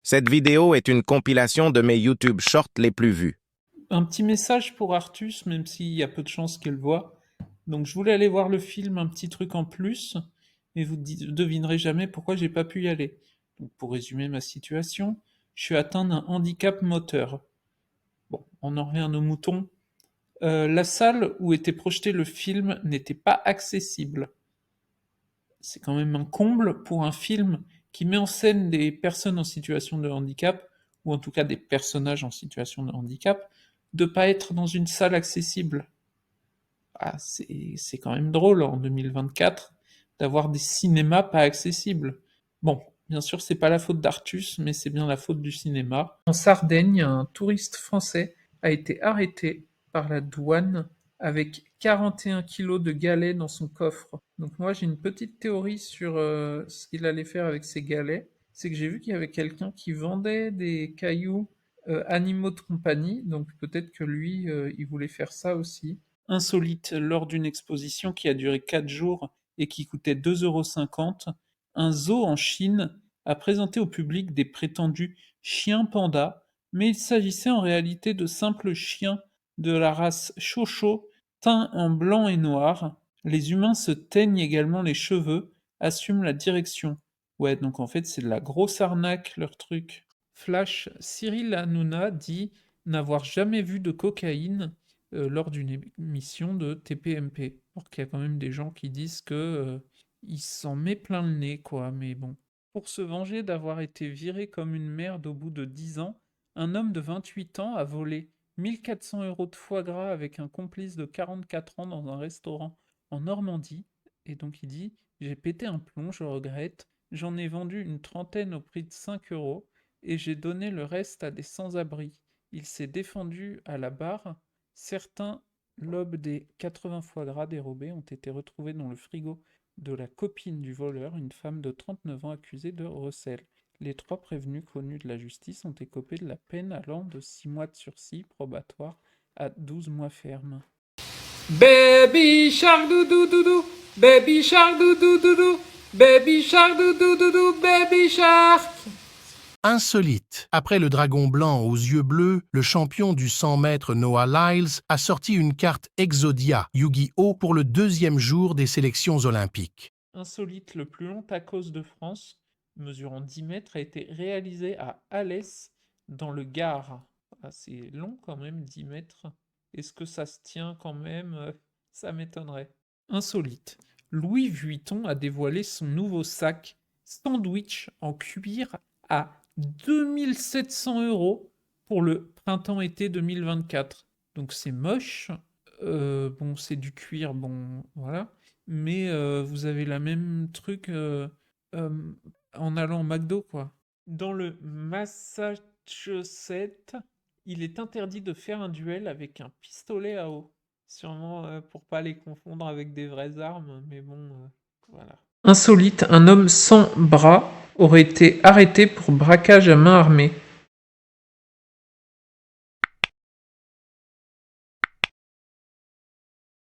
Cette vidéo est une compilation de mes YouTube Shorts les plus vus. Un petit message pour Artus, même s'il y a peu de chances qu'elle voit. Donc je voulais aller voir le film, un petit truc en plus, mais vous devinerez jamais pourquoi j'ai pas pu y aller. Donc pour résumer ma situation, je suis atteint d'un handicap moteur. Bon, on en revient à nos moutons. La salle où était projeté le film n'était pas accessible. C'est quand même un comble pour un film qui met en scène des personnes en situation de handicap, ou en tout cas des personnages en situation de handicap, de pas être dans une salle accessible. Ah, c'est quand même drôle en 2024 d'avoir des cinémas pas accessibles. Bon, bien sûr, c'est pas la faute d'Artus, mais c'est bien la faute du cinéma. En Sardaigne, un touriste français a été arrêté par la douane avec 41 kilos de galets dans son coffre. Donc moi, j'ai une petite théorie sur ce qu'il allait faire avec ces galets. C'est que j'ai vu qu'il y avait quelqu'un qui vendait des cailloux animaux de compagnie, donc peut-être que lui, il voulait faire ça aussi. Insolite, lors d'une exposition qui a duré 4 jours et qui coûtait 2,50 €, un zoo en Chine a présenté au public des prétendus chiens pandas, mais il s'agissait en réalité de simples chiens de la race Chocho, teints en blanc et noir. Les humains se teignent également les cheveux, assument la direction. Ouais, donc en fait, c'est de la grosse arnaque, leur truc. Flash, Cyril Hanouna dit n'avoir jamais vu de cocaïne lors d'une émission de TPMP. Alors qu'il y a quand même des gens qui disent que il s'en met plein le nez, quoi, mais bon. Pour se venger d'avoir été viré comme une merde au bout de 10 ans, un homme de 28 ans a volé 1400 € de foie gras avec un complice de 44 ans dans un restaurant en Normandie. Et donc il dit, j'ai pété un plomb, je regrette, j'en ai vendu une trentaine au prix de 5 € et j'ai donné le reste à des sans-abri. Il s'est défendu à la barre. Certains lobes des 80 foie gras dérobés ont été retrouvés dans le frigo de la copine du voleur, une femme de 39 ans accusée de recel. Les 3 prévenus connus de la justice ont écopé de la peine allant de 6 mois de sursis probatoire à 12 mois ferme. Baby shark doudou doudou, baby shark doudou doudou, baby shark doudou doudou, baby shark. Insolite. Après le dragon blanc aux yeux bleus, le champion du 100 mètres Noah Lyles a sorti une carte Exodia Yu-Gi-Oh pour le 2e jour des sélections olympiques. Insolite, le plus long tacos de France, mesurant 10 mètres, a été réalisé à Alès, dans le Gard. Ah, c'est long quand même, 10 mètres. Est-ce que ça se tient quand même? Ça m'étonnerait. Insolite. Louis Vuitton a dévoilé son nouveau sac sandwich en cuir à 2700 € pour le printemps-été 2024. Donc c'est moche. Bon, c'est du cuir, bon, voilà. Mais vous avez la même truc en allant au McDo, quoi. Dans le Massachusetts, il est interdit de faire un duel avec un pistolet à eau. Sûrement pour pas les confondre avec des vraies armes, mais bon, voilà. Insolite, un homme sans bras aurait été arrêté pour braquage à main armée.